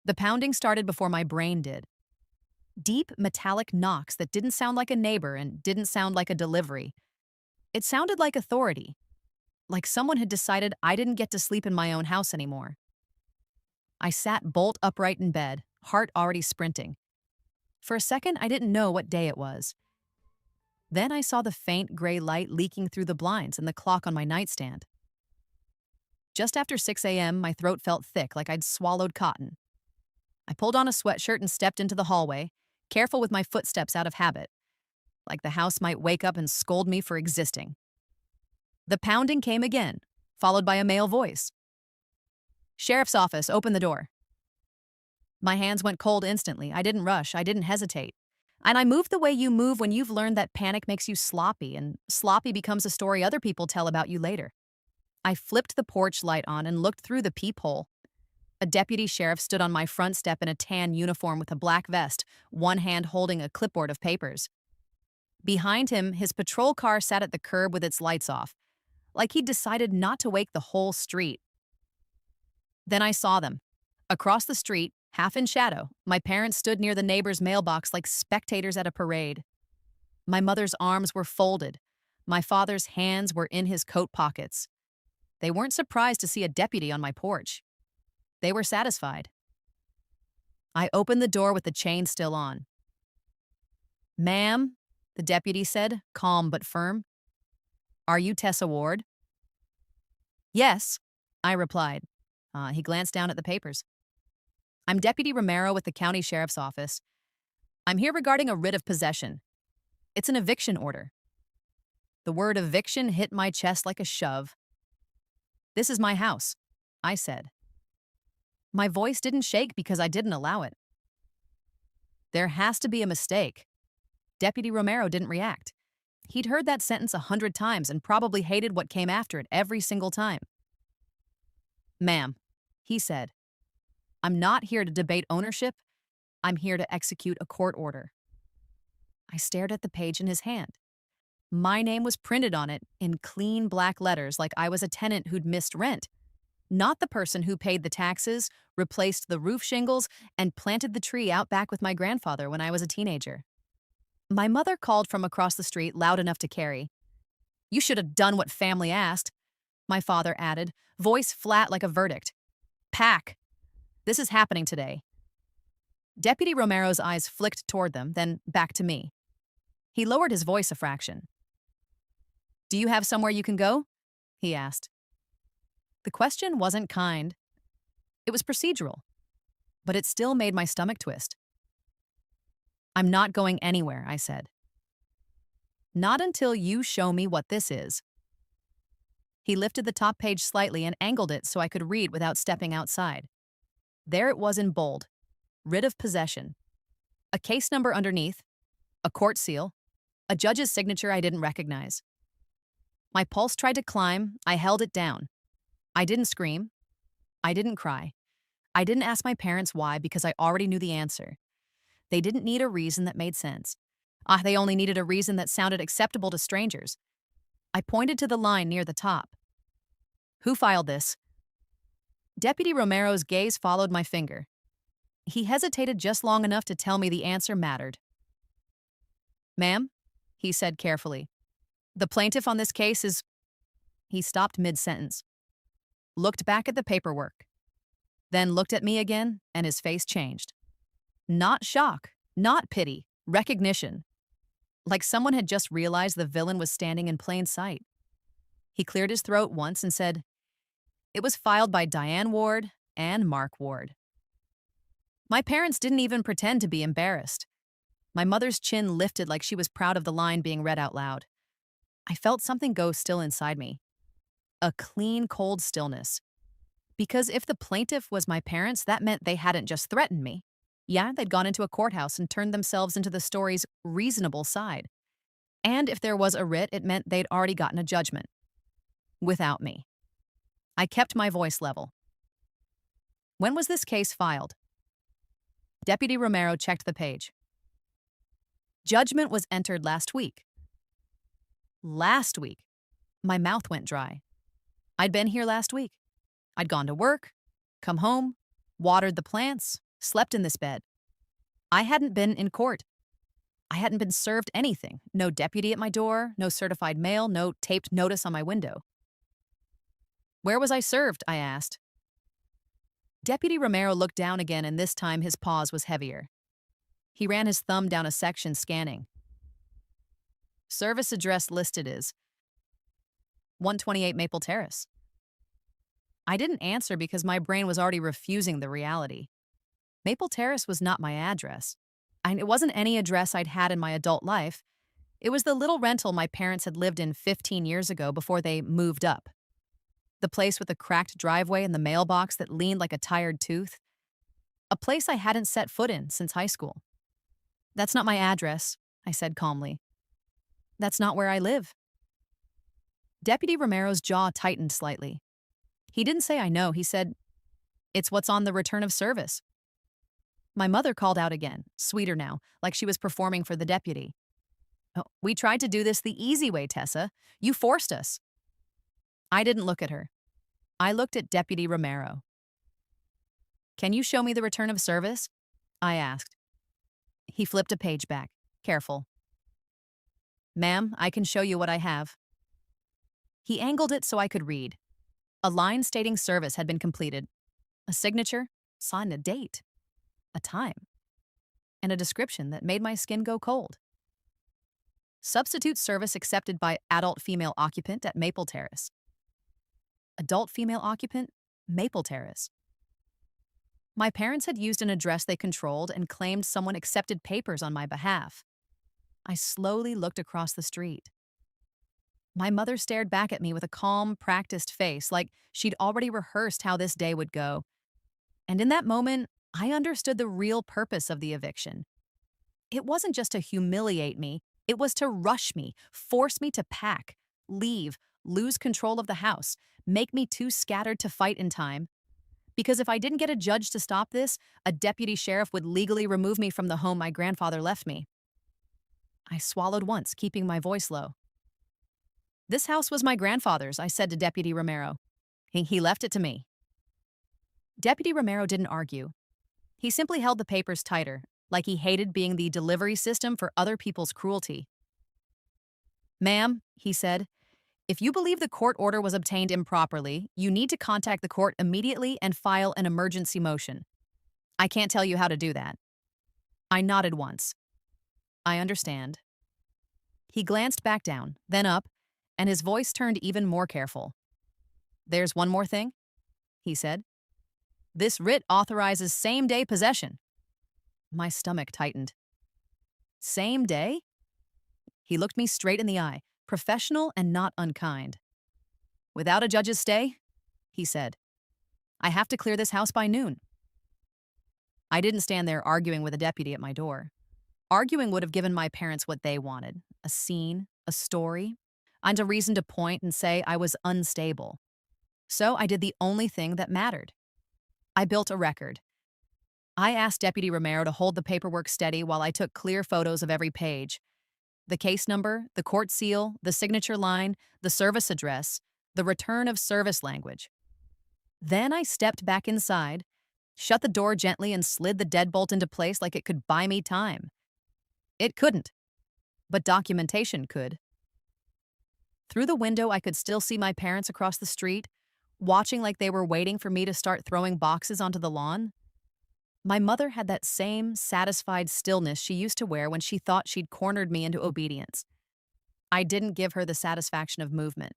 The pounding started before my brain did. Deep, metallic knocks that didn't sound like a neighbor and didn't sound like a delivery. It sounded like authority, like someone had decided I didn't get to sleep in my own house anymore. I sat bolt upright in bed, heart already sprinting. For a second, I didn't know what day it was. Then I saw the faint gray light leaking through the blinds and the clock on my nightstand. Just after 6 a.m., my throat felt thick like I'd swallowed cotton. I pulled on a sweatshirt and stepped into the hallway, careful with my footsteps out of habit, like the house might wake up and scold me for existing. The pounding came again, followed by a male voice. "Sheriff's office, open the door." My hands went cold instantly. I didn't rush. I didn't hesitate. And I moved the way you move when you've learned that panic makes you sloppy, and sloppy becomes a story other people tell about you later. I flipped the porch light on and looked through the peephole. A deputy sheriff stood on my front step in a tan uniform with a black vest, one hand holding a clipboard of papers. Behind him, his patrol car sat at the curb with its lights off, like he'd decided not to wake the whole street. Then I saw them. Across the street, half in shadow, my parents stood near the neighbor's mailbox like spectators at a parade. My mother's arms were folded. My father's hands were in his coat pockets. They weren't surprised to see a deputy on my porch. They were satisfied. I opened the door with the chain still on. "Ma'am," the deputy said, calm but firm. "Are you Tessa Ward?" "Yes," I replied. He glanced down at the papers. "I'm Deputy Romero with the county sheriff's office. I'm here regarding a writ of possession. It's an eviction order." The word eviction hit my chest like a shove. "This is my house," I said. My voice didn't shake because I didn't allow it. "There has to be a mistake." Deputy Romero didn't react. He'd heard that sentence 100 times and probably hated what came after it every single time. "Ma'am," he said, "I'm not here to debate ownership. I'm here to execute a court order." I stared at the page in his hand. My name was printed on it in clean black letters like I was a tenant who'd missed rent, not the person who paid the taxes, replaced the roof shingles, and planted the tree out back with my grandfather when I was a teenager. My mother called from across the street loud enough to carry. "You should have done what family asked," my father added, voice flat like a verdict. "Pack. This is happening today." Deputy Romero's eyes flicked toward them, then back to me. He lowered his voice a fraction. "Do you have somewhere you can go?" he asked. The question wasn't kind. It was procedural, but it still made my stomach twist. "I'm not going anywhere," I said. "Not until you show me what this is." He lifted the top page slightly and angled it so I could read without stepping outside. There it was in bold. Writ of possession. A case number underneath, a court seal, a judge's signature I didn't recognize. My pulse tried to climb. I held it down. I didn't scream. I didn't cry. I didn't ask my parents why because I already knew the answer. They didn't need a reason that made sense. They only needed a reason that sounded acceptable to strangers. I pointed to the line near the top. "Who filed this?" Deputy Romero's gaze followed my finger. He hesitated just long enough to tell me the answer mattered. "Ma'am," he said carefully, "the plaintiff on this case is—" He stopped mid-sentence, looked back at the paperwork, then looked at me again, and his face changed. Not shock, not pity, recognition. Like someone had just realized the villain was standing in plain sight. He cleared his throat once and said, "It was filed by Diane Ward and Mark Ward." My parents didn't even pretend to be embarrassed. My mother's chin lifted like she was proud of the line being read out loud. I felt something go still inside me. A clean, cold stillness. Because if the plaintiff was my parents, that meant they hadn't just threatened me. Yeah, they'd gone into a courthouse and turned themselves into the story's reasonable side. And if there was a writ, it meant they'd already gotten a judgment. Without me. I kept my voice level. "When was this case filed?" Deputy Romero checked the page. "Judgment was entered last week." Last week. My mouth went dry. I'd been here last week. I'd gone to work, come home, watered the plants, slept in this bed. I hadn't been in court. I hadn't been served anything. No deputy at my door, no certified mail, no taped notice on my window. Where was I served? I asked. Deputy Romero looked down again, and this time his pause was heavier. He ran his thumb down a section, scanning. Service address listed is 128 Maple Terrace. I didn't answer because my brain was already refusing the reality. Maple Terrace was not my address. And it wasn't any address I'd had in my adult life. It was the little rental my parents had lived in 15 years ago before they moved up. The place with the cracked driveway and the mailbox that leaned like a tired tooth. A place I hadn't set foot in since high school. That's not my address, I said calmly. That's not where I live. Deputy Romero's jaw tightened slightly. He didn't say I know, he said, it's what's on the return of service. My mother called out again, sweeter now, like she was performing for the deputy. Oh, we tried to do this the easy way, Tessa. You forced us. I didn't look at her. I looked at Deputy Romero. Can you show me the return of service? I asked. He flipped a page back, careful. Ma'am, I can show you what I have. He angled it so I could read. A line stating service had been completed. A signature, signed a date, a time, and a description that made my skin go cold. Substitute service accepted by adult female occupant at Maple Terrace. Adult female occupant, Maple Terrace. My parents had used an address they controlled and claimed someone accepted papers on my behalf. I slowly looked across the street. My mother stared back at me with a calm, practiced face, like she'd already rehearsed how this day would go. And in that moment, I understood the real purpose of the eviction. It wasn't just to humiliate me, it was to rush me, force me to pack, leave, lose control of the house, make me too scattered to fight in time. Because if I didn't get a judge to stop this, a deputy sheriff would legally remove me from the home my grandfather left me. I swallowed once, keeping my voice low. This house was my grandfather's, I said to Deputy Romero. He left it to me. Deputy Romero didn't argue. He simply held the papers tighter, like he hated being the delivery system for other people's cruelty. Ma'am, he said, if you believe the court order was obtained improperly, you need to contact the court immediately and file an emergency motion. I can't tell you how to do that. I nodded once. I understand. He glanced back down, then up, and his voice turned even more careful. There's one more thing, he said. This writ authorizes same-day possession. My stomach tightened. Same day? He looked me straight in the eye, professional and not unkind. Without a judge's stay, he said. I have to clear this house by noon. I didn't stand there arguing with a deputy at my door. Arguing would have given my parents what they wanted, a scene, a story, and a reason to point and say I was unstable. So I did the only thing that mattered. I built a record. I asked Deputy Romero to hold the paperwork steady while I took clear photos of every page. The case number, the court seal, the signature line, the service address, the return of service language. Then I stepped back inside, shut the door gently, and slid the deadbolt into place like it could buy me time. It couldn't, but documentation could. Through the window, I could still see my parents across the street, watching like they were waiting for me to start throwing boxes onto the lawn. My mother had that same satisfied stillness she used to wear when she thought she'd cornered me into obedience. I didn't give her the satisfaction of movement.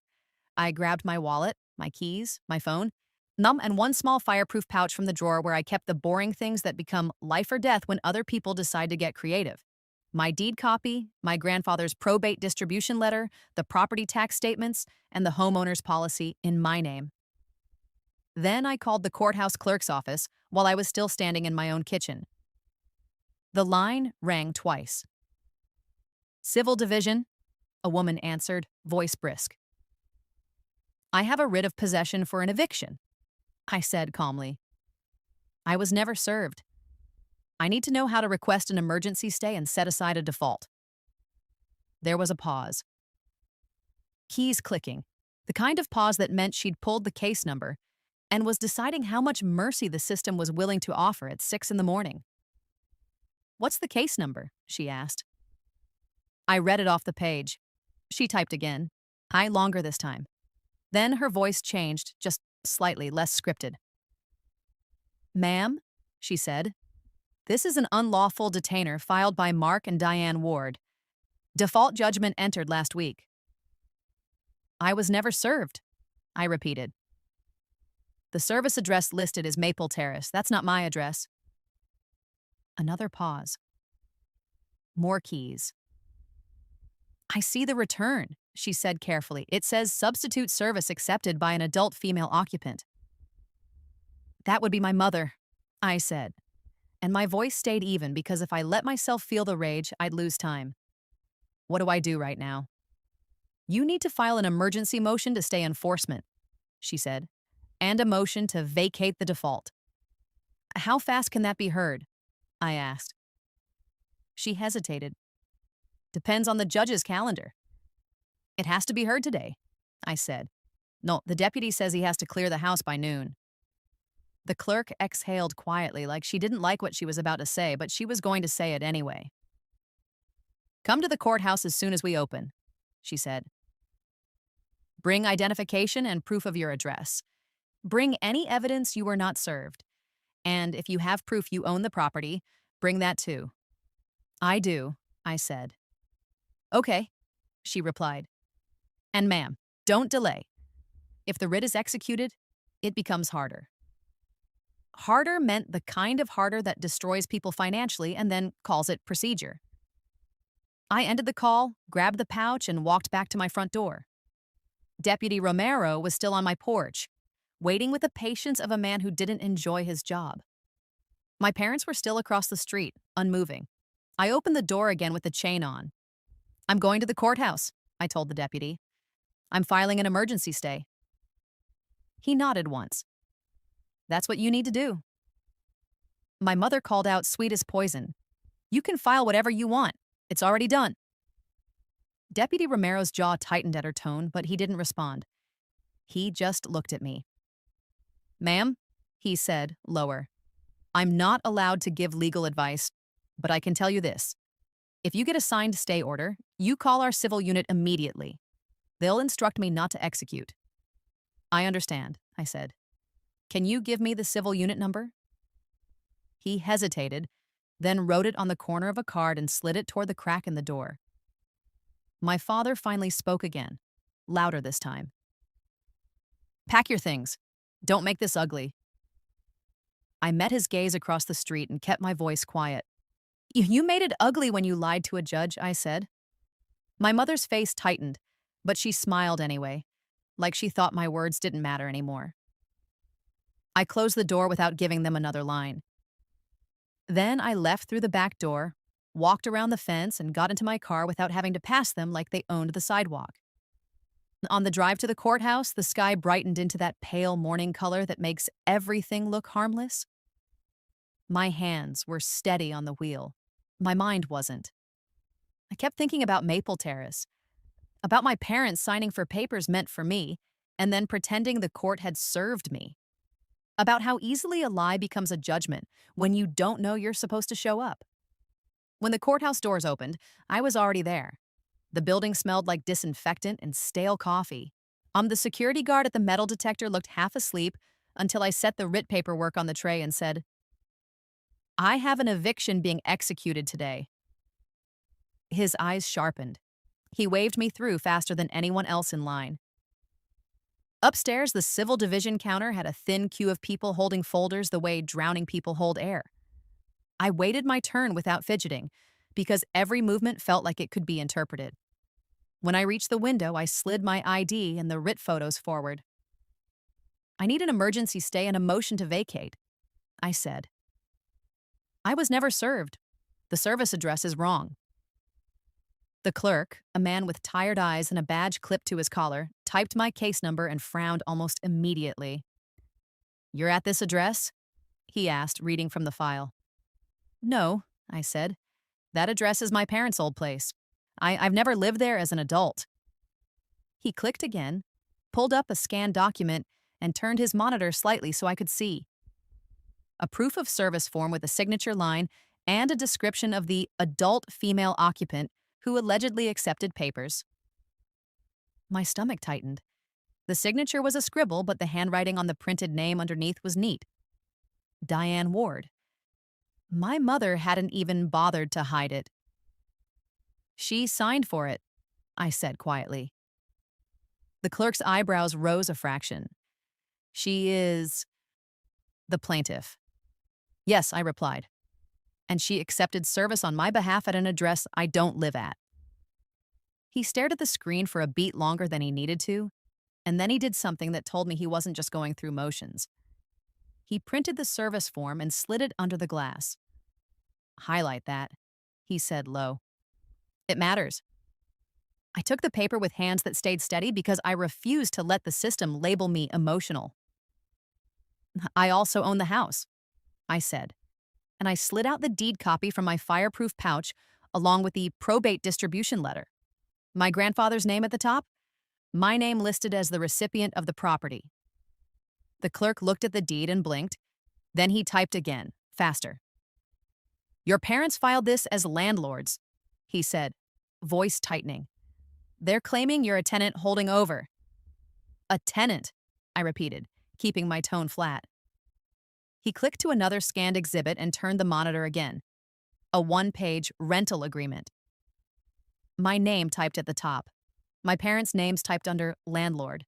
I grabbed my wallet, my keys, my phone, and one small fireproof pouch from the drawer where I kept the boring things that become life or death when other people decide to get creative. My deed copy, my grandfather's probate distribution letter, the property tax statements, and the homeowner's policy in my name. Then I called the courthouse clerk's office while I was still standing in my own kitchen. The line rang twice. Civil Division, a woman answered, voice brisk. I have a writ of possession for an eviction, I said calmly. I was never served. I need to know how to request an emergency stay and set aside a default. There was a pause. Keys clicking, the kind of pause that meant she'd pulled the case number, and was deciding how much mercy the system was willing to offer at 6 in the morning. "What's the case number?" she asked. I read it off the page. She typed again. Longer this time. Then her voice changed, just slightly less scripted. "Ma'am," she said, "this is an unlawful detainer filed by Mark and Diane Ward. Default judgment entered last week." "I was never served," I repeated. "The service address listed is Maple Terrace. That's not my address." Another pause. More keys. "I see the return," she said carefully. "It says substitute service accepted by an adult female occupant." "That would be my mother," I said, and my voice stayed even because if I let myself feel the rage, I'd lose time. "What do I do right now?" "You need to file an emergency motion to stay enforcement," she said, "and a motion to vacate the default." "How fast can that be heard?" I asked. She hesitated. "Depends on the judge's calendar." "It has to be heard today," I said. "No, the deputy says he has to clear the house by noon." The clerk exhaled quietly like she didn't like what she was about to say, but she was going to say it anyway. "Come to the courthouse as soon as we open," she said. "Bring identification and proof of your address. Bring any evidence you were not served. And if you have proof you own the property, bring that too." "I do," I said. "Okay," she replied. "And ma'am, don't delay. If the writ is executed, it becomes harder." Harder meant the kind of harder that destroys people financially and then calls it procedure. I ended the call, grabbed the pouch, and walked back to my front door. Deputy Romero was still on my porch, waiting with the patience of a man who didn't enjoy his job. My parents were still across the street, unmoving. I opened the door again with the chain on. "I'm going to the courthouse," I told the deputy. "I'm filing an emergency stay." He nodded once. "That's what you need to do." My mother called out sweet as poison. "You can file whatever you want. It's already done." Deputy Romero's jaw tightened at her tone, but he didn't respond. He just looked at me. "Ma'am," he said, lower, "I'm not allowed to give legal advice, but I can tell you this. If you get a signed stay order, you call our civil unit immediately. They'll instruct me not to execute." "I understand," I said. "Can you give me the civil unit number?" He hesitated, then wrote it on the corner of a card and slid it toward the crack in the door. My father finally spoke again, louder this time. "Pack your things. Don't make this ugly." I met his gaze across the street and kept my voice quiet. You made it ugly when you lied to a judge," I said. My mother's face tightened, but she smiled anyway, like she thought my words didn't matter anymore. I closed the door without giving them another line. Then I left through the back door, walked around the fence, and got into my car without having to pass them like they owned the sidewalk. On the drive to the courthouse, the sky brightened into that pale morning color that makes everything look harmless. My hands were steady on the wheel. My mind wasn't. I kept thinking about Maple Terrace, about my parents signing for papers meant for me, and then pretending the court had served me. About how easily a lie becomes a judgment when you don't know you're supposed to show up. When the courthouse doors opened, I was already there. The building smelled like disinfectant and stale coffee. The security guard at the metal detector looked half asleep until I set the writ paperwork on the tray and said, "I have an eviction being executed today." His eyes sharpened. He waved me through faster than anyone else in line. Upstairs, the civil division counter had a thin queue of people holding folders the way drowning people hold air. I waited my turn without fidgeting, because every movement felt like it could be interpreted. When I reached the window, I slid my ID and the writ photos forward. "I need an emergency stay and a motion to vacate," I said. "I was never served. The service address is wrong." The clerk, a man with tired eyes and a badge clipped to his collar, typed my case number and frowned almost immediately. "You're at this address?" he asked, reading from the file. "No," I said. "That address is my parents' old place. I've never lived there as an adult." He clicked again, pulled up a scanned document, and turned his monitor slightly so I could see. A proof of service form with a signature line and a description of the adult female occupant who allegedly accepted papers. My stomach tightened. The signature was a scribble, but the handwriting on the printed name underneath was neat. Diane Ward. My mother hadn't even bothered to hide it. She signed for it, I said quietly. The clerk's eyebrows rose a fraction. She is the plaintiff. Yes, I replied. And she accepted service on my behalf at an address I don't live at. He stared at the screen for a beat longer than he needed to, and then he did something that told me he wasn't just going through motions. He printed the service form and slid it under the glass. Highlight that, he said low. It matters. I took the paper with hands that stayed steady because I refused to let the system label me emotional. I also own the house, I said, and I slid out the deed copy from my fireproof pouch along with the probate distribution letter. My grandfather's name at the top, my name listed as the recipient of the property. The clerk looked at the deed and blinked. Then he typed again, faster. Your parents filed this as landlords, he said, voice tightening. They're claiming you're a tenant holding over. A tenant, I repeated, keeping my tone flat. He clicked to another scanned exhibit and turned the monitor again. A one-page rental agreement. My name typed at the top. My parents' names typed under landlord.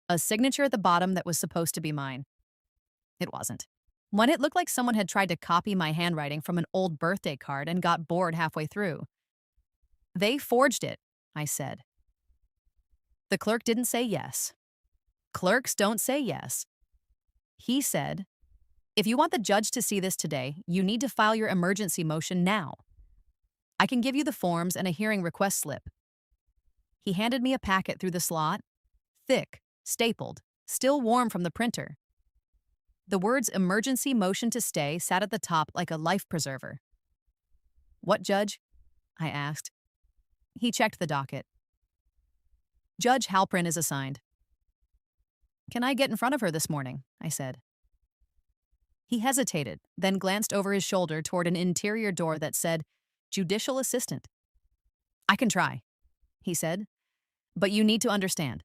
A signature at the bottom that was supposed to be mine. It wasn't. When it looked like someone had tried to copy my handwriting from an old birthday card and got bored halfway through. They forged it, I said. The clerk didn't say yes. Clerks don't say yes. He said, if you want the judge to see this today, you need to file your emergency motion now. I can give you the forms and a hearing request slip. He handed me a packet through the slot, thick, stapled, still warm from the printer. The words emergency motion to stay sat at the top like a life preserver. What judge? I asked. He checked the docket. Judge Halprin is assigned. Can I get in front of her this morning? I said. He hesitated, then glanced over his shoulder toward an interior door that said, Judicial Assistant. I can try, he said, but you need to understand.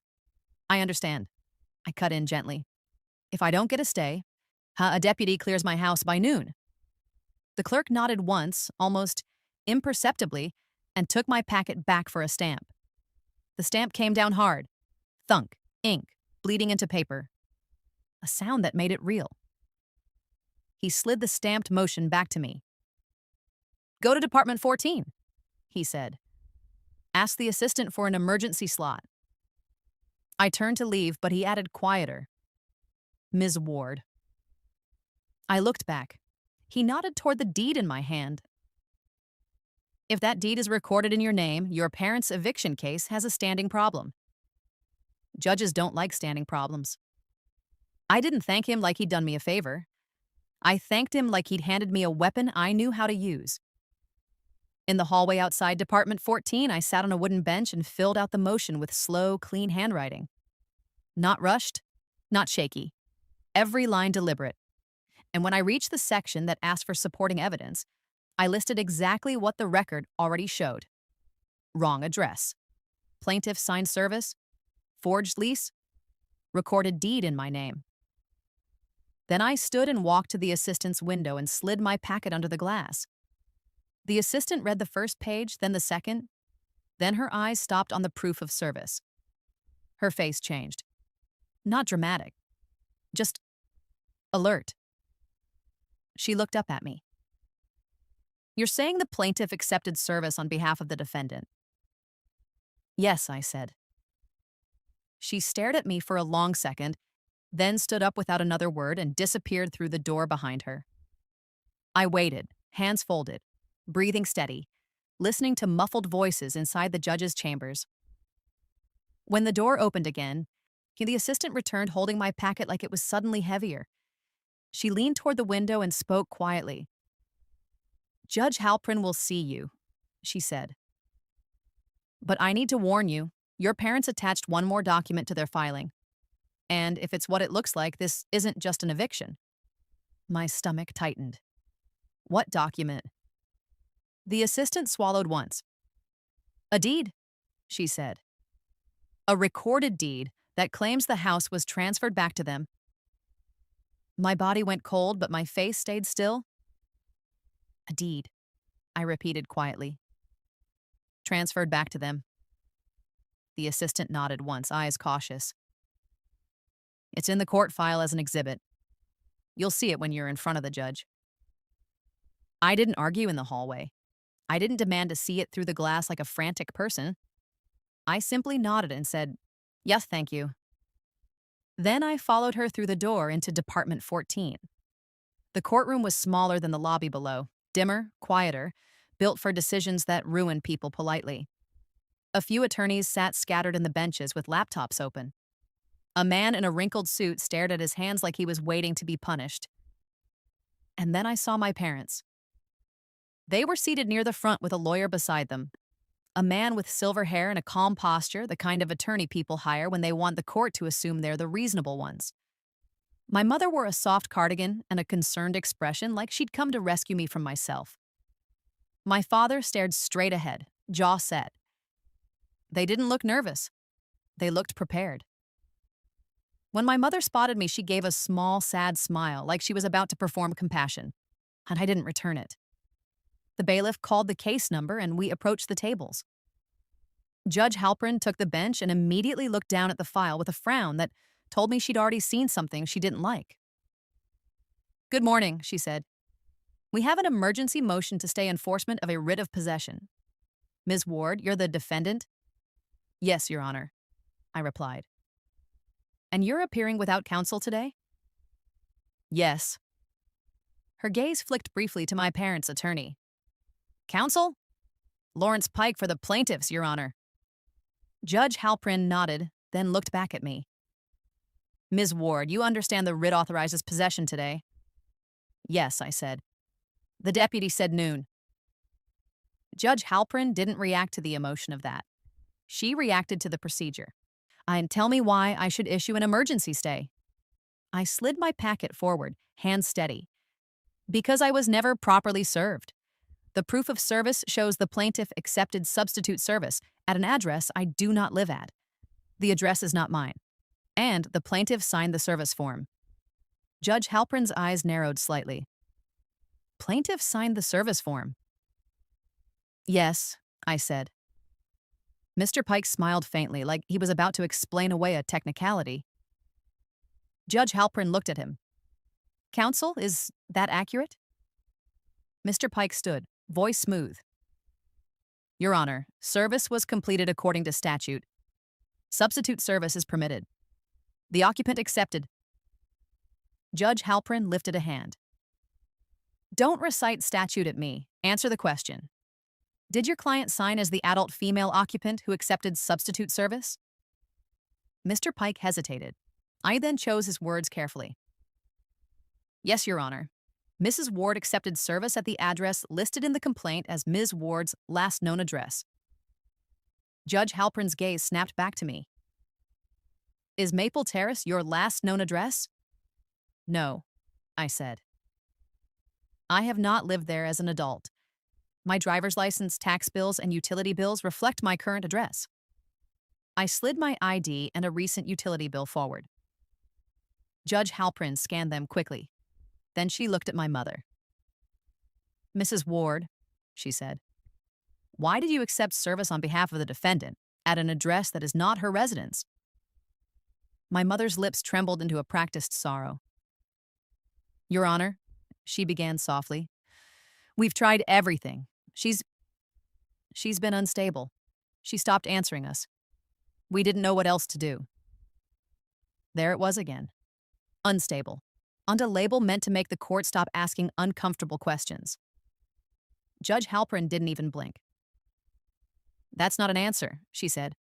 I understand. I cut in gently. If I don't get a stay, a deputy clears my house by noon. The clerk nodded once, almost imperceptibly, and took my packet back for a stamp. The stamp came down hard. Thunk, ink, bleeding into paper. A sound that made it real. He slid the stamped motion back to me. Go to Department 14, he said. Ask the assistant for an emergency slot. I turned to leave, but he added quieter. Ms. Ward. I looked back. He nodded toward the deed in my hand. If that deed is recorded in your name, your parents' eviction case has a standing problem. Judges don't like standing problems. I didn't thank him like he'd done me a favor. I thanked him like he'd handed me a weapon I knew how to use. In the hallway outside Department 14, I sat on a wooden bench and filled out the motion with slow, clean handwriting. Not rushed, not shaky. Every line deliberate. And when I reached the section that asked for supporting evidence, I listed exactly what the record already showed. Wrong address. Plaintiff signed service. Forged lease. Recorded deed in my name. Then I stood and walked to the assistant's window and slid my packet under the glass. The assistant read the first page, then the second. Then her eyes stopped on the proof of service. Her face changed. Not dramatic. Just alert. She looked up at me. You're saying the plaintiff accepted service on behalf of the defendant? Yes, I said. She stared at me for a long second, then stood up without another word and disappeared through the door behind her. I waited, hands folded, breathing steady, listening to muffled voices inside the judge's chambers. When the door opened again, the assistant returned holding my packet like it was suddenly heavier. She leaned toward the window and spoke quietly. Judge Halprin will see you, she said. But I need to warn you, your parents attached one more document to their filing. And if it's what it looks like, this isn't just an eviction. My stomach tightened. What document? The assistant swallowed once. A deed, she said. A recorded deed that claims the house was transferred back to them. My body went cold, but my face stayed still. A deed, I repeated quietly. Transferred back to them. The assistant nodded once, eyes cautious. It's in the court file as an exhibit. You'll see it when you're in front of the judge. I didn't argue in the hallway. I didn't demand to see it through the glass like a frantic person. I simply nodded and said, "Yes, thank you." Then I followed her through the door into Department 14. The courtroom was smaller than the lobby below, dimmer, quieter, built for decisions that ruin people politely. A few attorneys sat scattered in the benches with laptops open. A man in a wrinkled suit stared at his hands like he was waiting to be punished. And then I saw my parents. They were seated near the front with a lawyer beside them. A man with silver hair and a calm posture, the kind of attorney people hire when they want the court to assume they're the reasonable ones. My mother wore a soft cardigan and a concerned expression like she'd come to rescue me from myself. My father stared straight ahead, jaw set. They didn't look nervous. They looked prepared. When my mother spotted me, she gave a small, sad smile, like she was about to perform compassion, and I didn't return it. The bailiff called the case number, and we approached the tables. Judge Halprin took the bench and immediately looked down at the file with a frown that told me she'd already seen something she didn't like. "Good morning," she said. "We have an emergency motion to stay enforcement of a writ of possession. Ms. Ward, you're the defendant?" "Yes, Your Honor," I replied. "And you're appearing without counsel today?" "Yes." Her gaze flicked briefly to my parents' attorney. "Counsel?" "Lawrence Pike for the plaintiffs, Your Honor." Judge Halprin nodded, then looked back at me. "Ms. Ward, you understand the writ authorizes possession today?" "Yes," I said. The deputy said noon. Judge Halprin didn't react to the emotion of that. She reacted to the procedure. And tell me why I should issue an emergency stay. I slid my packet forward, hands steady. Because I was never properly served. The proof of service shows the plaintiff accepted substitute service at an address I do not live at. The address is not mine. And the plaintiff signed the service form. Judge Halprin's eyes narrowed slightly. Plaintiff signed the service form. "Yes," I said. Mr. Pike smiled faintly, like he was about to explain away a technicality. Judge Halprin looked at him. "Counsel, is that accurate?" Mr. Pike stood, voice smooth. "Your Honor, service was completed according to statute. Substitute service is permitted. The occupant accepted." Judge Halprin lifted a hand. "Don't recite statute at me. Answer the question. Did your client sign as the adult female occupant who accepted substitute service?" Mr. Pike hesitated. I then chose his words carefully. "Yes, Your Honor. Mrs. Ward accepted service at the address listed in the complaint as Ms. Ward's last known address." Judge Halprin's gaze snapped back to me. "Is Maple Terrace your last known address?" "No," I said. "I have not lived there as an adult. My driver's license, tax bills, and utility bills reflect my current address." I slid my ID and a recent utility bill forward. Judge Halprin scanned them quickly. Then she looked at my mother. "Mrs. Ward," she said, "why did you accept service on behalf of the defendant at an address that is not her residence?" My mother's lips trembled into a practiced sorrow. "Your Honor," she began softly, "we've tried everything. She's been unstable. She stopped answering us. We didn't know what else to do." There it was again. Unstable. On a label meant to make the court stop asking uncomfortable questions. Judge Halprin didn't even blink. "That's not an answer," she said.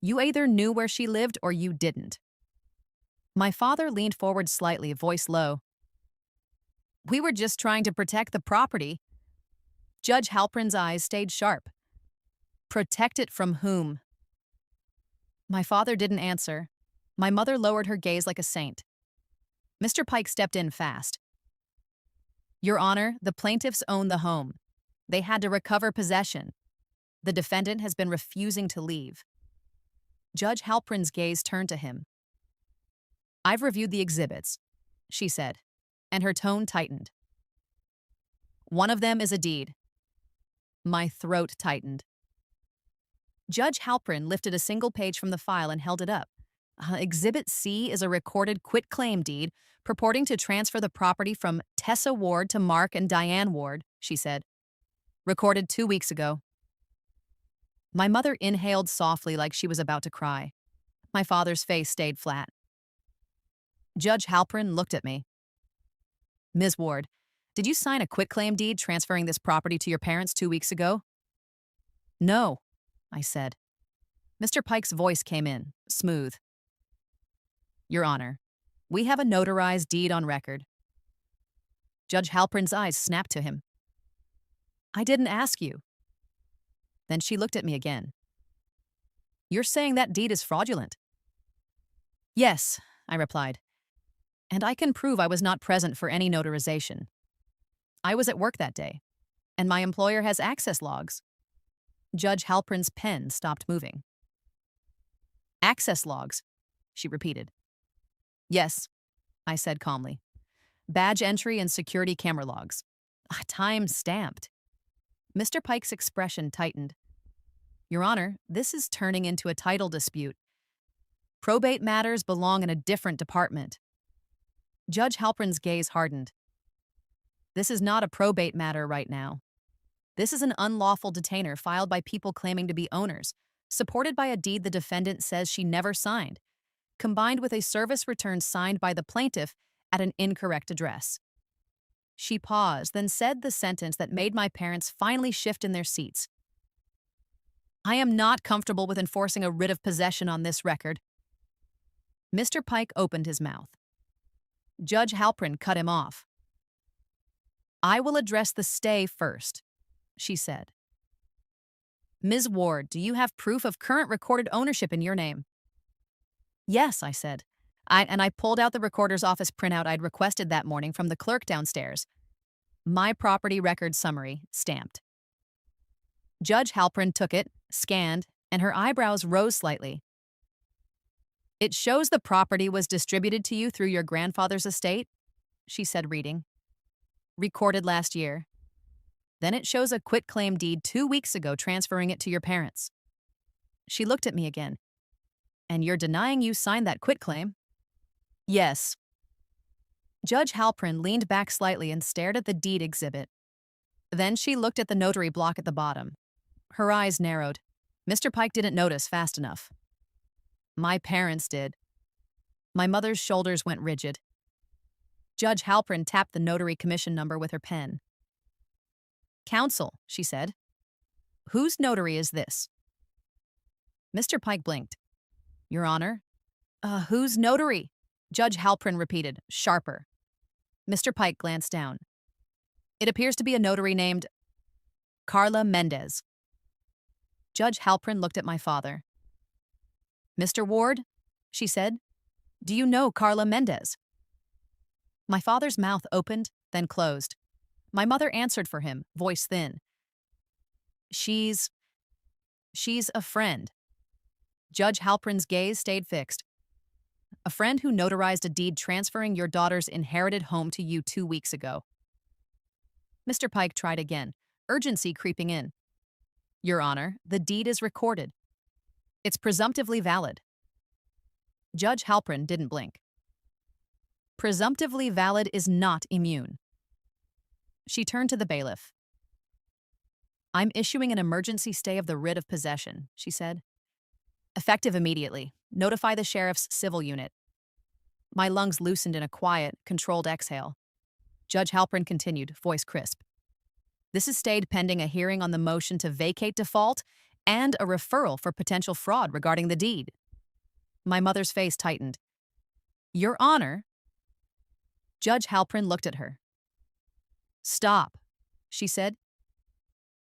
"You either knew where she lived or you didn't." My father leaned forward slightly, voice low. "We were just trying to protect the property." Judge Halprin's eyes stayed sharp. "Protect it from whom?" My father didn't answer. My mother lowered her gaze like a saint. Mr. Pike stepped in fast. Your Honor, the plaintiffs own the home. They had to recover possession. The defendant has been refusing to leave. Judge Halprin's gaze turned to him. I've reviewed the exhibits, she said, and her tone tightened. One of them is a deed. My throat tightened. Judge Halprin lifted a single page from the file and held it up. Exhibit C is a recorded quitclaim deed purporting to transfer the property from Tessa Ward to Mark and Diane Ward, she said. Recorded 2 weeks ago. My mother inhaled softly like she was about to cry. My father's face stayed flat. Judge Halprin looked at me. Ms. Ward, did you sign a quitclaim deed transferring this property to your parents 2 weeks ago? No, I said. Mr. Pike's voice came in, smooth. Your Honor, we have a notarized deed on record. Judge Halprin's eyes snapped to him. I didn't ask you. Then she looked at me again. You're saying that deed is fraudulent? Yes, I replied. And I can prove I was not present for any notarization. I was at work that day, and my employer has access logs. Judge Halprin's pen stopped moving. Access logs, she repeated. Yes, I said calmly. Badge entry and security camera logs. Time stamped. Mr. Pike's expression tightened. Your Honor, this is turning into a title dispute. Probate matters belong in a different department. Judge Halprin's gaze hardened. This is not a probate matter right now. This is an unlawful detainer filed by people claiming to be owners, supported by a deed the defendant says she never signed, combined with a service return signed by the plaintiff at an incorrect address. She paused, then said the sentence that made my parents finally shift in their seats. I am not comfortable with enforcing a writ of possession on this record. Mr. Pike opened his mouth. Judge Halprin cut him off. I will address the stay first, she said. Ms. Ward, do you have proof of current recorded ownership in your name? Yes, I said. I pulled out the recorder's office printout I'd requested that morning from the clerk downstairs. My property record summary, stamped. Judge Halprin took it, scanned, and her eyebrows rose slightly. It shows the property was distributed to you through your grandfather's estate, she said, reading. Recorded last year. Then it shows a quitclaim deed 2 weeks ago transferring it to your parents. She looked at me again. And you're denying you signed that quitclaim? Yes. Judge Halprin leaned back slightly and stared at the deed exhibit. Then she looked at the notary block at the bottom. Her eyes narrowed. Mr. Pike didn't notice fast enough. My parents did. My mother's shoulders went rigid. Judge Halprin tapped the notary commission number with her pen. Counsel, she said. Whose notary is this? Mr. Pike blinked. Your Honor? Whose notary? Judge Halprin repeated, sharper. Mr. Pike glanced down. It appears to be a notary named Carla Mendez. Judge Halprin looked at my father. Mr. Ward, she said, do you know Carla Mendez? My father's mouth opened, then closed. My mother answered for him, voice thin. She's a friend. Judge Halprin's gaze stayed fixed. A friend who notarized a deed transferring your daughter's inherited home to you 2 weeks ago. Mr. Pike tried again, urgency creeping in. Your Honor, the deed is recorded. It's presumptively valid. Judge Halprin didn't blink. Presumptively valid is not immune. She turned to the bailiff. I'm issuing an emergency stay of the writ of possession, she said. Effective immediately. Notify the sheriff's civil unit. My lungs loosened in a quiet, controlled exhale. Judge Halprin continued, voice crisp. This is stayed pending a hearing on the motion to vacate default and a referral for potential fraud regarding the deed. My mother's face tightened. Your Honor. Judge Halprin looked at her. Stop, she said.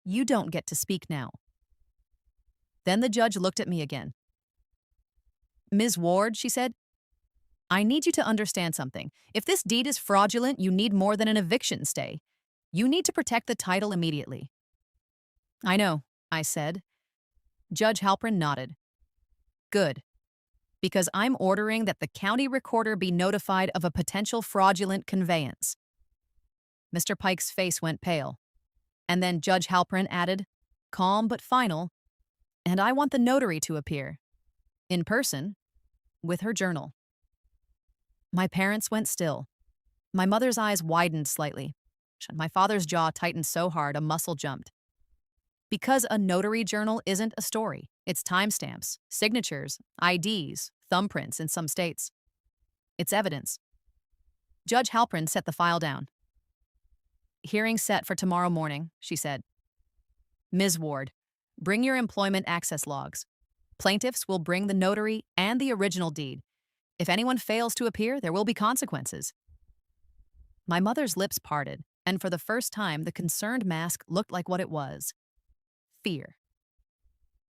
You don't get to speak now. Then the judge looked at me again. Ms. Ward, she said, I need you to understand something. If this deed is fraudulent, you need more than an eviction stay. You need to protect the title immediately. I know, I said. Judge Halpern nodded. Good, because I'm ordering that the county recorder be notified of a potential fraudulent conveyance. Mr. Pike's face went pale, and then Judge Halpern added, calm but final, and I want the notary to appear, in person, with her journal. My parents went still. My mother's eyes widened slightly. My father's jaw tightened so hard a muscle jumped. Because a notary journal isn't a story. It's timestamps, signatures, IDs, thumbprints in some states. It's evidence. Judge Halpern set the file down. Hearing set for tomorrow morning, she said. Ms. Ward, bring your employment access logs. Plaintiffs will bring the notary and the original deed. If anyone fails to appear, there will be consequences. My mother's lips parted, and for the first time, the concerned mask looked like what it was. Fear.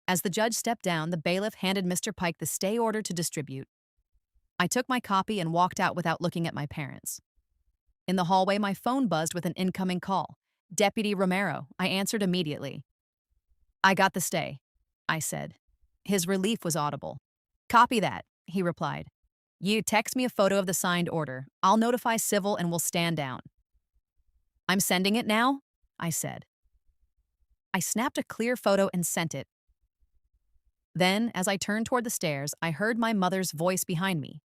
As the judge stepped down, the bailiff handed Mr. Pike the stay order to distribute. I took my copy and walked out without looking at my parents. In the hallway, my phone buzzed with an incoming call. Deputy Romero. I answered immediately. I got the stay, I said. His relief was audible. Copy that, he replied. You text me a photo of the signed order. I'll notify civil and we'll stand down. I'm sending it now, I said. I snapped a clear photo and sent it. Then, as I turned toward the stairs, I heard my mother's voice behind me.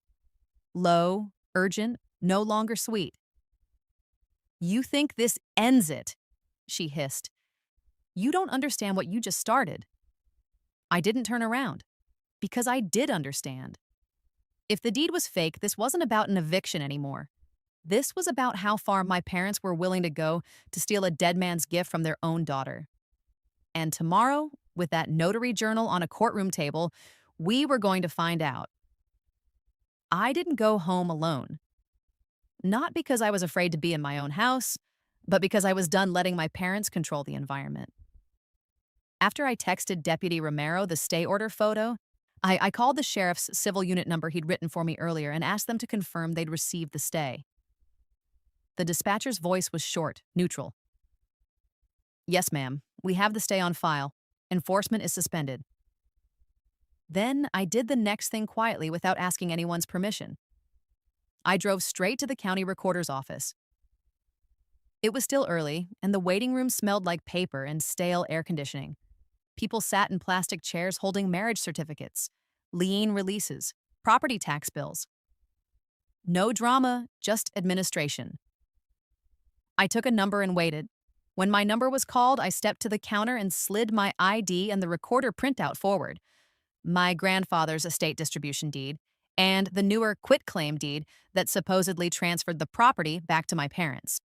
Low, urgent, no longer sweet. You think this ends it, she hissed. You don't understand what you just started. I didn't turn around, because I did understand. If the deed was fake, this wasn't about an eviction anymore. This was about how far my parents were willing to go to steal a dead man's gift from their own daughter. And tomorrow, with that notary journal on a courtroom table, we were going to find out. I didn't go home alone. Not because I was afraid to be in my own house, but because I was done letting my parents control the environment. After I texted Deputy Romero the stay order photo, I called the sheriff's civil unit number he'd written for me earlier and asked them to confirm they'd received the stay. The dispatcher's voice was short, neutral. Yes, ma'am. We have the stay on file. Enforcement is suspended. Then I did the next thing quietly without asking anyone's permission. I drove straight to the county recorder's office. It was still early, and the waiting room smelled like paper and stale air conditioning. People sat in plastic chairs holding marriage certificates, lien releases, property tax bills. No drama, just administration. I took a number and waited. When my number was called, I stepped to the counter and slid my ID and the recorder printout forward. My grandfather's estate distribution deed, and the newer quitclaim deed that supposedly transferred the property back to my parents.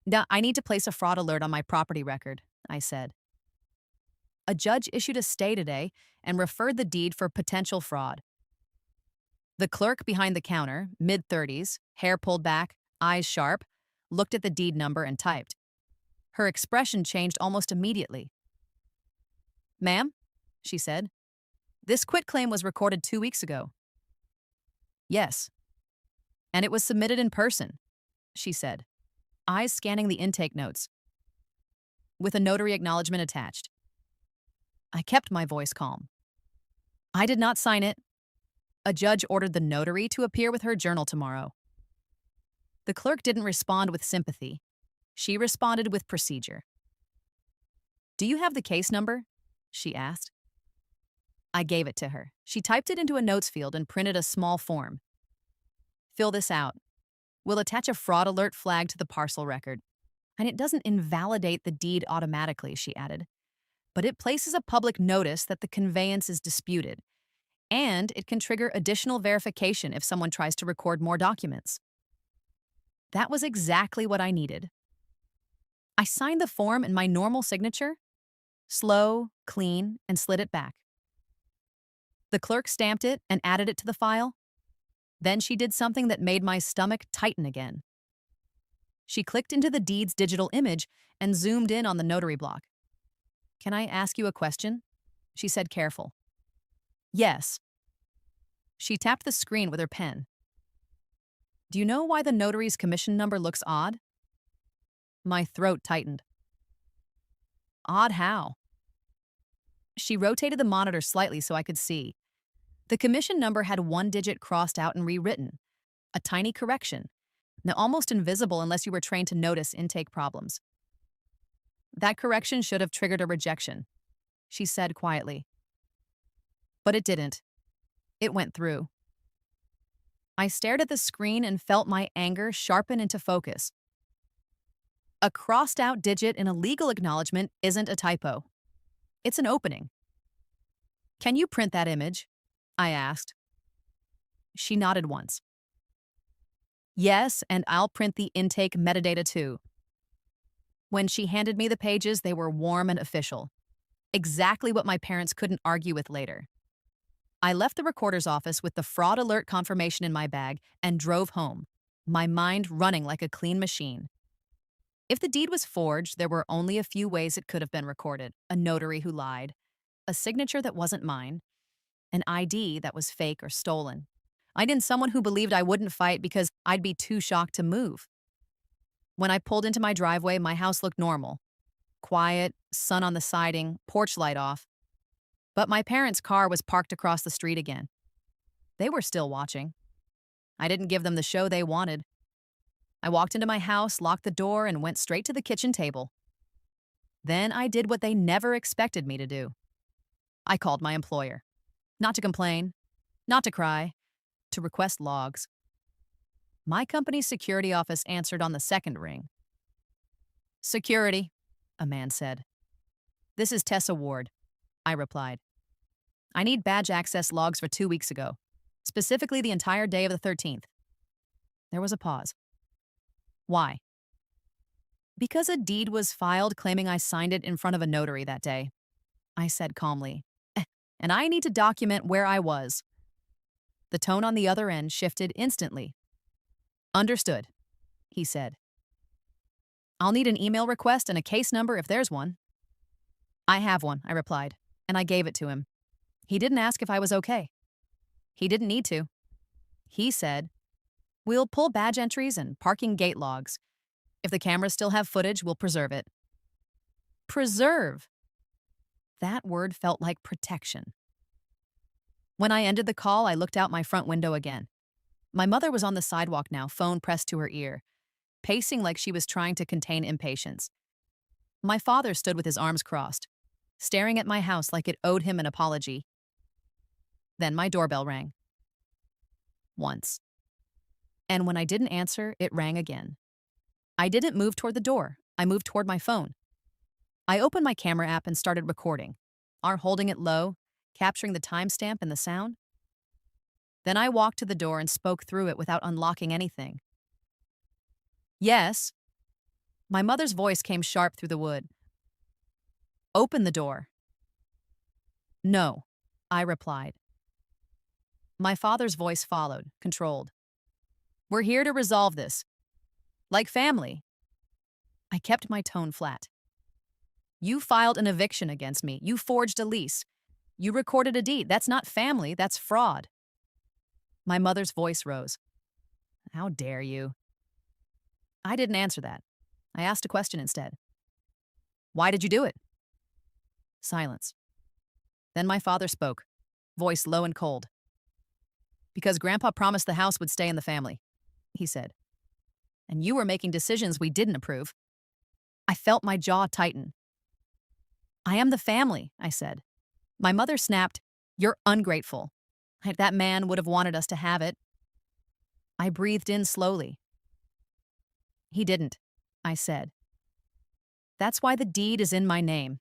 Now, I need to place a fraud alert on my property record, I said. A judge issued a stay today and referred the deed for potential fraud. The clerk behind the counter, mid-30s, hair pulled back, eyes sharp, looked at the deed number and typed. Her expression changed almost immediately. Ma'am, she said, this quitclaim was recorded 2 weeks ago. Yes. And it was submitted in person, she said, eyes scanning the intake notes, with a notary acknowledgement attached. I kept my voice calm. I did not sign it. A judge ordered the notary to appear with her journal tomorrow. The clerk didn't respond with sympathy. She responded with procedure. Do you have the case number? She asked. I gave it to her. She typed it into a notes field and printed a small form. Fill this out. We'll attach a fraud alert flag to the parcel record. And it doesn't invalidate the deed automatically, she added. But it places a public notice that the conveyance is disputed. And it can trigger additional verification if someone tries to record more documents. That was exactly what I needed. I signed the form in my normal signature, slow, clean, and slid it back. The clerk stamped it and added it to the file. Then she did something that made my stomach tighten again. She clicked into the deed's digital image and zoomed in on the notary block. Can I ask you a question? She said, careful. Yes. She tapped the screen with her pen. Do you know why the notary's commission number looks odd? My throat tightened. Odd how? She rotated the monitor slightly so I could see. The commission number had one digit crossed out and rewritten. A tiny correction. Now almost invisible unless you were trained to notice intake problems. That correction should have triggered a rejection, she said quietly. But it didn't. It went through. I stared at the screen and felt my anger sharpen into focus. A crossed out digit in a legal acknowledgement isn't a typo. It's an opening. Can you print that image? I asked. She nodded once. Yes, and I'll print the intake metadata too. When she handed me the pages, they were warm and official. Exactly what my parents couldn't argue with later. I left the recorder's office with the fraud alert confirmation in my bag and drove home, my mind running like a clean machine. If the deed was forged, there were only a few ways it could have been recorded: a notary who lied, a signature that wasn't mine, an ID that was fake or stolen. I didn't someone who believed I wouldn't fight because I'd be too shocked to move. When I pulled into my driveway, my house looked normal. Quiet, sun on the siding, porch light off. But my parents' car was parked across the street again. They were still watching. I didn't give them the show they wanted. I walked into my house, locked the door, and went straight to the kitchen table. Then I did what they never expected me to do. I called my employer. Not to complain, not to cry, to request logs. My company's security office answered on the second ring. "Security," a man said. "This is Tessa Ward," I replied. "I need badge access logs for 2 weeks ago, specifically the entire day of the 13th. There was a pause. "Why?" "Because a deed was filed claiming I signed it in front of a notary that day," I said calmly. "And I need to document where I was." The tone on the other end shifted instantly. "Understood," he said. "I'll need an email request and a case number if there's one." "I have one," I replied, and I gave it to him. He didn't ask if I was okay. He didn't need to. He said, "We'll pull badge entries and parking gate logs. If the cameras still have footage, we'll preserve it." Preserve. That word felt like protection. When I ended the call, I looked out my front window again. My mother was on the sidewalk now, phone pressed to her ear, pacing like she was trying to contain impatience. My father stood with his arms crossed, staring at my house like it owed him an apology. Then my doorbell rang. Once. And when I didn't answer, it rang again. I didn't move toward the door. I moved toward my phone. I opened my camera app and started recording, holding it low, capturing the timestamp and the sound. Then I walked to the door and spoke through it without unlocking anything. "Yes." My mother's voice came sharp through the wood. "Open the door." "No," I replied. My father's voice followed, controlled. "We're here to resolve this. Like family." I kept my tone flat. "You filed an eviction against me. You forged a lease. You recorded a deed. That's not family, that's fraud." My mother's voice rose. "How dare you?" I didn't answer that. I asked a question instead. "Why did you do it?" Silence. Then my father spoke, voice low and cold. "Because Grandpa promised the house would stay in the family," he said. "And you were making decisions we didn't approve." I felt my jaw tighten. "I am the family," I said. My mother snapped, "You're ungrateful. That man would have wanted us to have it." I breathed in slowly. "He didn't," I said. "That's why the deed is in my name."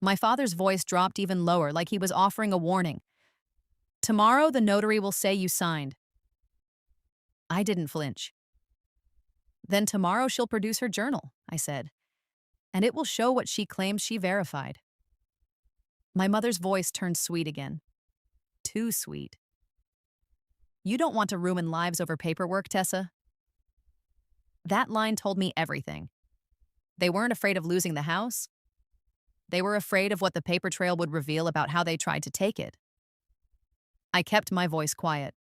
My father's voice dropped even lower, like he was offering a warning. "Tomorrow the notary will say you signed." I didn't flinch. "Then tomorrow she'll produce her journal," I said, "and it will show what she claims she verified." My mother's voice turned sweet again. Too sweet. "You don't want to ruin lives over paperwork, Tessa?" That line told me everything. They weren't afraid of losing the house. They were afraid of what the paper trail would reveal about how they tried to take it. I kept my voice quiet.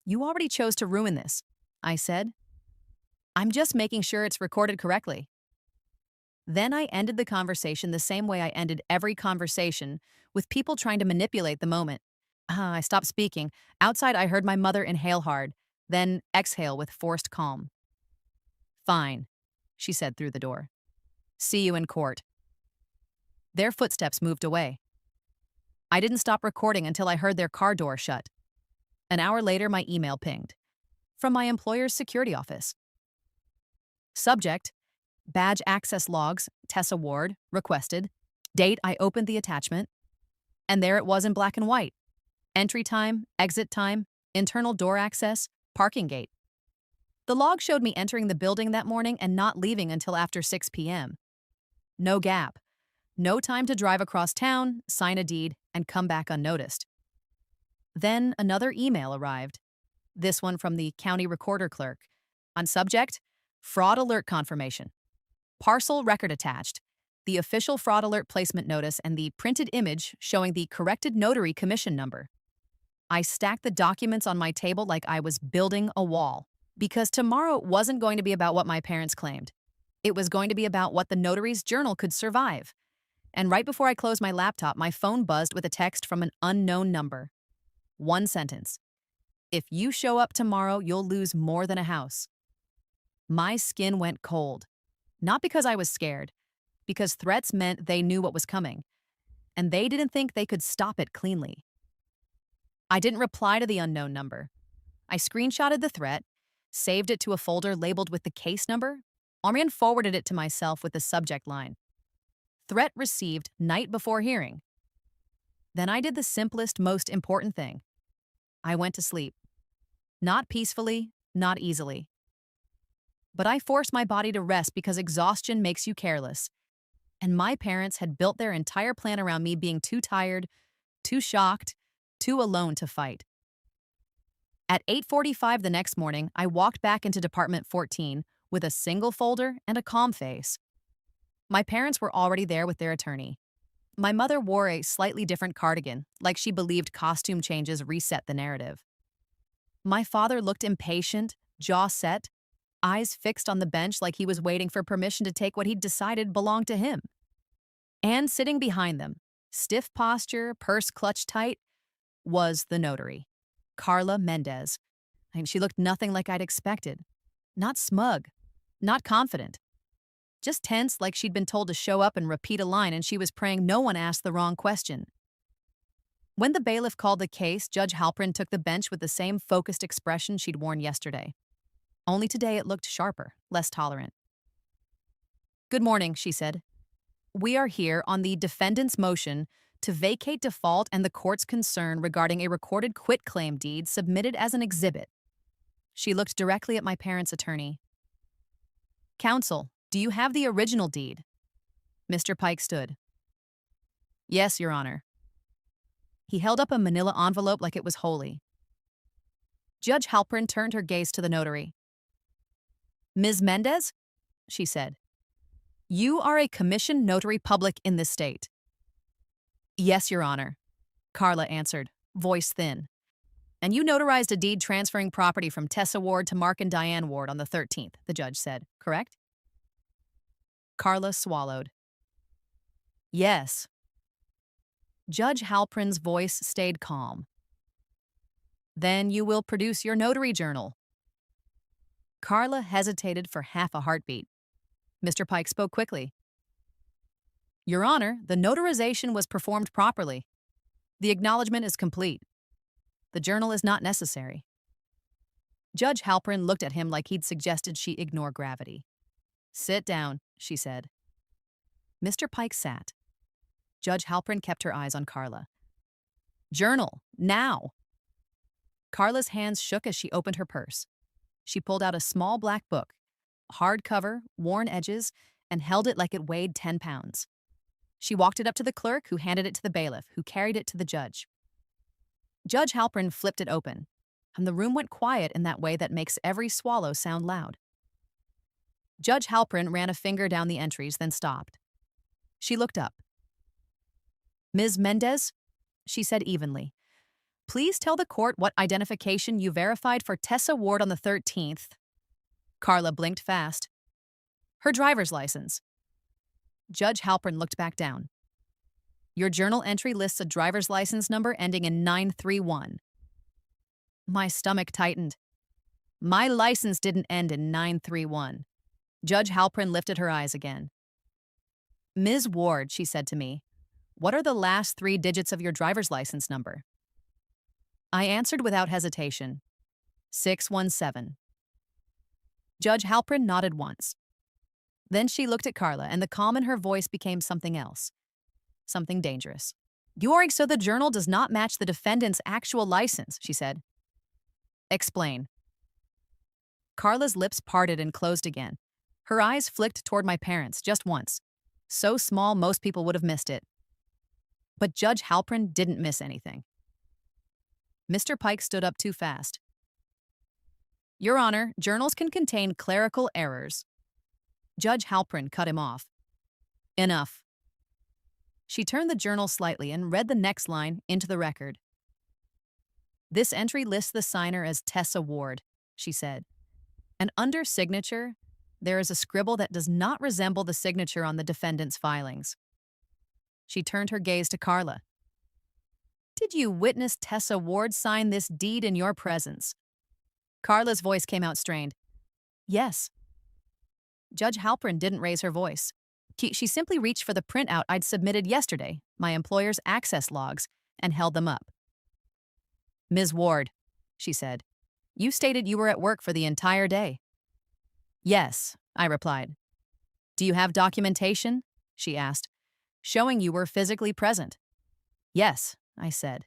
You already chose to ruin this, I said. I'm just making sure it's recorded correctly. Then I ended the conversation the same way I ended every conversation, with people trying to manipulate the moment. I stopped speaking. Outside, I heard my mother inhale hard, then exhale with forced calm. Fine, she said through the door. See you in court. Their footsteps moved away. I didn't stop recording until I heard their car door shut. An hour later, my email pinged. From my employer's security office. Subject: Badge access logs, Tessa Ward, requested. Date: I opened the attachment. And there it was in black and white. Entry time, exit time, internal door access, parking gate. The log showed me entering the building that morning and not leaving until after 6 p.m. No gap. No time to drive across town, sign a deed, and come back unnoticed. Then another email arrived. This one from the county recorder clerk. On subject: Fraud alert confirmation. Parcel record attached. The official fraud alert placement notice and the printed image showing the corrected notary commission number. I stacked the documents on my table like I was building a wall, because tomorrow wasn't going to be about what my parents claimed. It was going to be about what the notary's journal could survive. And right before I closed my laptop, my phone buzzed with a text from an unknown number. One sentence. If you show up tomorrow, you'll lose more than a house. My skin went cold. Not because I was scared, because threats meant they knew what was coming, and they didn't think they could stop it cleanly. I didn't reply to the unknown number. I screenshotted the threat, saved it to a folder labeled with the case number, and forwarded it to myself with the subject line: Threat received night before hearing. Then I did the simplest, most important thing. I went to sleep. Not peacefully, not easily. But I forced my body to rest because exhaustion makes you careless. And my parents had built their entire plan around me being too tired, too shocked, too alone to fight. At 8:45 the next morning, I walked back into Department 14 with a single folder and a calm face. My parents were already there with their attorney. My mother wore a slightly different cardigan, like she believed costume changes reset the narrative. My father looked impatient, jaw set, eyes fixed on the bench like he was waiting for permission to take what he'd decided belonged to him. And sitting behind them, stiff posture, purse clutched tight, was the notary, Carla Mendez. And she looked nothing like I'd expected. Not smug, not confident. Just tense, like she'd been told to show up and repeat a line, and she was praying no one asked the wrong question. When the bailiff called the case, Judge Halprin took the bench with the same focused expression she'd worn yesterday. Only today it looked sharper, less tolerant. Good morning, she said. We are here on the defendant's motion to vacate default and the court's concern regarding a recorded quitclaim deed submitted as an exhibit. She looked directly at my parents' attorney. Counsel, do you have the original deed? Mr. Pike stood. Yes, Your Honor. He held up a manila envelope like it was holy. Judge Halprin turned her gaze to the notary. Ms. Mendez, she said, you are a commissioned notary public in this state. Yes, Your Honor, Carla answered, voice thin. And you notarized a deed transferring property from Tessa Ward to Mark and Diane Ward on the 13th, the judge said, correct? Carla swallowed. Yes. Judge Halprin's voice stayed calm. Then you will produce your notary journal. Carla hesitated for half a heartbeat. Mr. Pike spoke quickly. Your Honor, the notarization was performed properly. The acknowledgement is complete. The journal is not necessary. Judge Halprin looked at him like he'd suggested she ignore gravity. Sit down, she said. Mr. Pike sat. Judge Halprin kept her eyes on Carla. Journal, now! Carla's hands shook as she opened her purse. She pulled out a small black book, hardcover, worn edges, and held it like it weighed 10 pounds. She walked it up to the clerk, who handed it to the bailiff, who carried it to the judge. Judge Halprin flipped it open, and the room went quiet in that way that makes every swallow sound loud. Judge Halprin ran a finger down the entries, then stopped. She looked up. Ms. Mendez, she said evenly, Please tell the court what identification you verified for Tessa Ward on the 13th. Carla blinked fast. Her driver's license. Judge Halpern looked back down. Your journal entry lists a driver's license number ending in 931. My stomach tightened. My license didn't end in 931. Judge Halpern lifted her eyes again. Ms. Ward, she said to me, what are the last 3 digits of your driver's license number? I answered without hesitation. 617. Judge Halpern nodded once. Then she looked at Carla, and the calm in her voice became something else. Something dangerous. So the journal does not match the defendant's actual license, she said. Explain. Carla's lips parted and closed again. Her eyes flicked toward my parents just once. So small most people would have missed it. But Judge Halpern didn't miss anything. Mr. Pike stood up too fast. Your Honor, journals can contain clerical errors. Judge Halpern cut him off. Enough. She turned the journal slightly and read the next line into the record. This entry lists the signer as Tessa Ward, she said. And under signature, there is a scribble that does not resemble the signature on the defendant's filings. She turned her gaze to Carla. Did you witness Tessa Ward sign this deed in your presence? Carla's voice came out strained. Yes. Judge Halpern didn't raise her voice. She simply reached for the printout I'd submitted yesterday, my employer's access logs, and held them up. Ms. Ward, she said, you stated you were at work for the entire day. Yes, I replied. Do you have documentation? She asked, showing you were physically present. Yes, I said,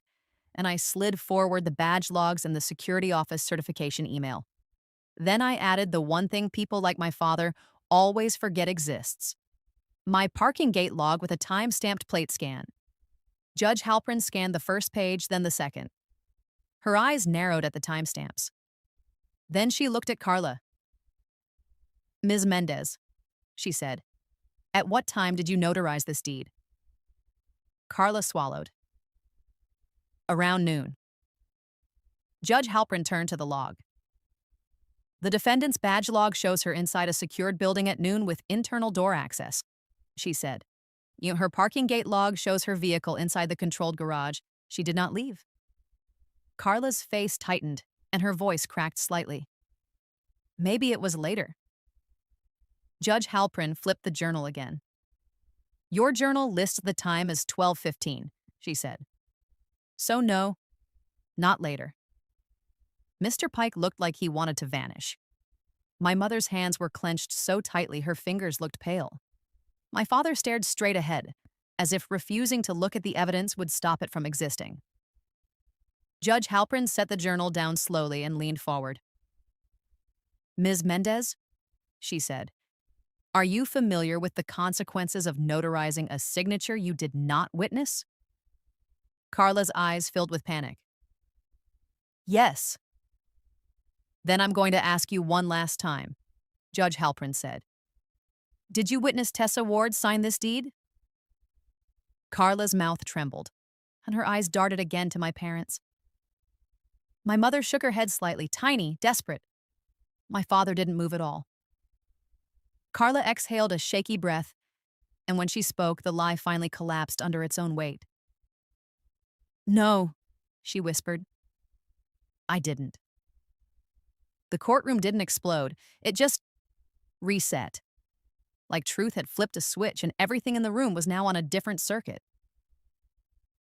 and I slid forward the badge logs and the security office certification email. Then I added the one thing people like my father always forget exists. My parking gate log with a time-stamped plate scan. Judge Halpern scanned the first page, then the second. Her eyes narrowed at the timestamps. Then she looked at Carla. Ms. Mendez, she said, at what time did you notarize this deed? Carla swallowed. Around noon. Judge Halpern turned to the log. The defendant's badge log shows her inside a secured building at noon with internal door access, she said. Her parking gate log shows her vehicle inside the controlled garage. She did not leave. Carla's face tightened, and her voice cracked slightly. Maybe it was later. Judge Halpern flipped the journal again. Your journal lists the time as 12:15, she said. So no, not later. Mr. Pike looked like he wanted to vanish. My mother's hands were clenched so tightly her fingers looked pale. My father stared straight ahead, as if refusing to look at the evidence would stop it from existing. Judge Halpern set the journal down slowly and leaned forward. Ms. Mendez, she said, are you familiar with the consequences of notarizing a signature you did not witness? Carla's eyes filled with panic. Yes. Then I'm going to ask you one last time, Judge Halpern said. Did you witness Tessa Ward sign this deed? Carla's mouth trembled, and her eyes darted again to my parents. My mother shook her head slightly, tiny, desperate. My father didn't move at all. Carla exhaled a shaky breath, and when she spoke, the lie finally collapsed under its own weight. No, she whispered. I didn't. The courtroom didn't explode. It just reset. Like truth had flipped a switch and everything in the room was now on a different circuit.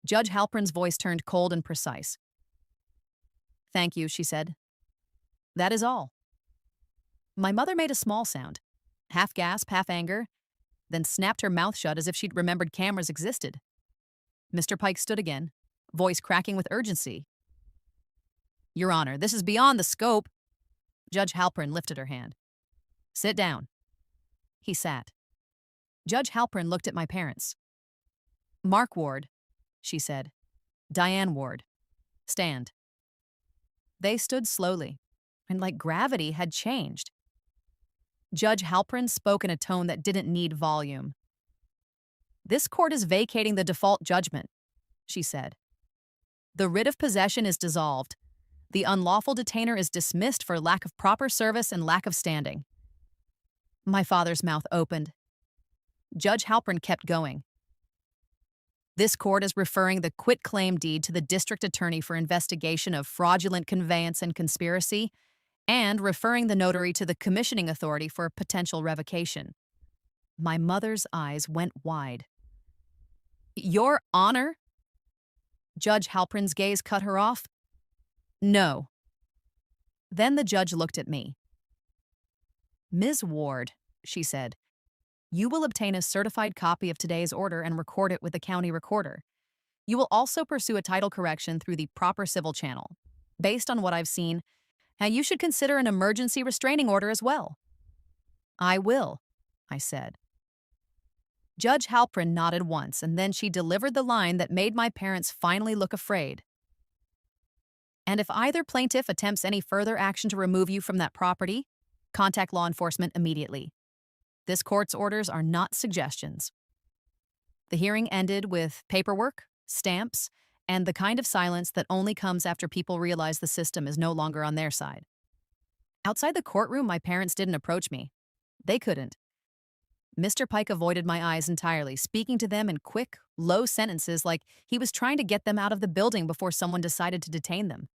Judge Halpern's voice turned cold and precise. Thank you, she said. That is all. My mother made a small sound, half gasp, half anger, then snapped her mouth shut as if she'd remembered cameras existed. Mr. Pike stood again, voice cracking with urgency. Your Honor, this is beyond the scope. Judge Halpern lifted her hand. Sit down. He sat. Judge Halpern looked at my parents. Mark Ward, she said. Diane Ward. Stand. They stood slowly, and like gravity had changed. Judge Halpern spoke in a tone that didn't need volume. This court is vacating the default judgment, she said. The writ of possession is dissolved. The unlawful detainer is dismissed for lack of proper service and lack of standing. My father's mouth opened. Judge Halpern kept going. This court is referring the quitclaim deed to the district attorney for investigation of fraudulent conveyance and conspiracy, and referring the notary to the commissioning authority for potential revocation. My mother's eyes went wide. Your Honor? Judge Halpern's gaze cut her off. No. Then the judge looked at me. Ms. Ward, she said, you will obtain a certified copy of today's order and record it with the county recorder. You will also pursue a title correction through the proper civil channel. Based on what I've seen, you should consider an emergency restraining order as well. I will, I said. Judge Halpern nodded once, and then she delivered the line that made my parents finally look afraid. And if either plaintiff attempts any further action to remove you from that property, contact law enforcement immediately. This court's orders are not suggestions. The hearing ended with paperwork, stamps, and the kind of silence that only comes after people realize the system is no longer on their side. Outside the courtroom, my parents didn't approach me. They couldn't. Mr. Pike avoided my eyes entirely, speaking to them in quick, low sentences like he was trying to get them out of the building before someone decided to detain them.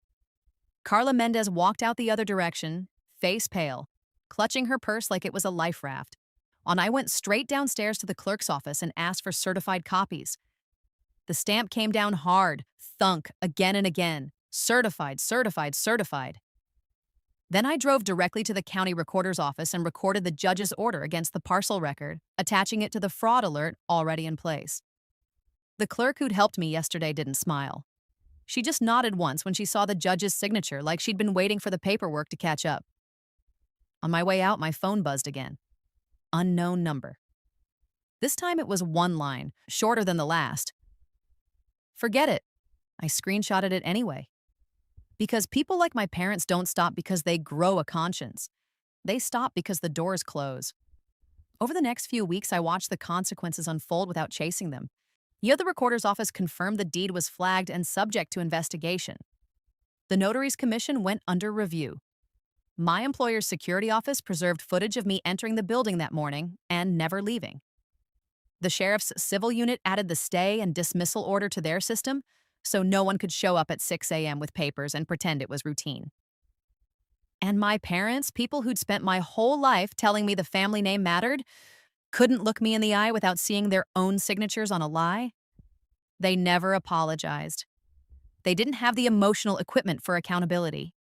Carla Mendez walked out the other direction, face pale, clutching her purse like it was a life raft. And I went straight downstairs to the clerk's office and asked for certified copies. The stamp came down hard, thunk, again and again. Certified, certified, certified. Then I drove directly to the county recorder's office and recorded the judge's order against the parcel record, attaching it to the fraud alert already in place. The clerk who'd helped me yesterday didn't smile. She just nodded once when she saw the judge's signature, like she'd been waiting for the paperwork to catch up. On my way out, my phone buzzed again. Unknown number. This time it was one line, shorter than the last. Forget it. I screenshotted it anyway. Because people like my parents don't stop because they grow a conscience. They stop because the doors close. Over the next few weeks, I watched the consequences unfold without chasing them. The other recorder's office confirmed the deed was flagged and subject to investigation. The notary's commission went under review. My employer's security office preserved footage of me entering the building that morning and never leaving. The sheriff's civil unit added the stay and dismissal order to their system, so no one could show up at 6 a.m. with papers and pretend it was routine. And my parents, people who'd spent my whole life telling me the family name mattered, couldn't look me in the eye without seeing their own signatures on a lie. They never apologized. They didn't have the emotional equipment for accountability.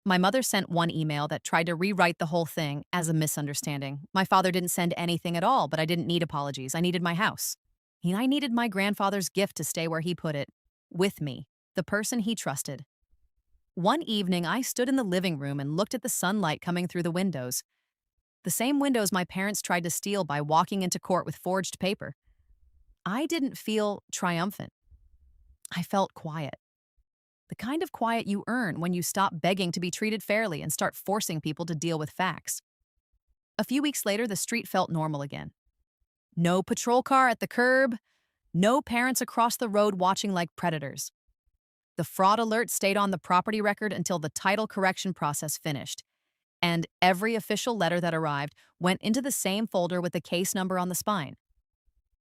My mother sent one email that tried to rewrite the whole thing as a misunderstanding. My father didn't send anything at all, but I didn't need apologies. I needed my house. I needed my grandfather's gift to stay where he put it, with me, the person he trusted. One evening, I stood in the living room and looked at the sunlight coming through the windows. The same windows my parents tried to steal by walking into court with forged paper. I didn't feel triumphant. I felt quiet. The kind of quiet you earn when you stop begging to be treated fairly and start forcing people to deal with facts. A few weeks later, the street felt normal again. No patrol car at the curb, no parents across the road watching like predators. The fraud alert stayed on the property record until the title correction process finished, and every official letter that arrived went into the same folder with the case number on the spine.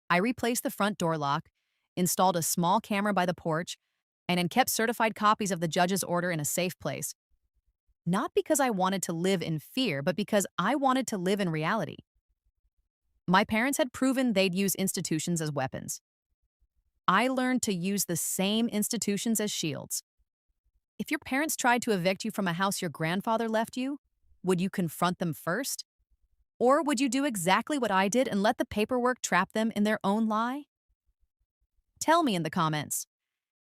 I replaced the front door lock, installed a small camera by the porch, and then kept certified copies of the judge's order in a safe place. Not because I wanted to live in fear, but because I wanted to live in reality. My parents had proven they'd use institutions as weapons. I learned to use the same institutions as shields. If your parents tried to evict you from a house your grandfather left you, would you confront them first? Or would you do exactly what I did and let the paperwork trap them in their own lie? Tell me in the comments.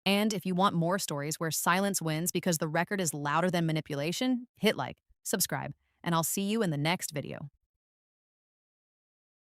And if you want more stories where silence wins because the record is louder than manipulation, hit like, subscribe, and I'll see you in the next video.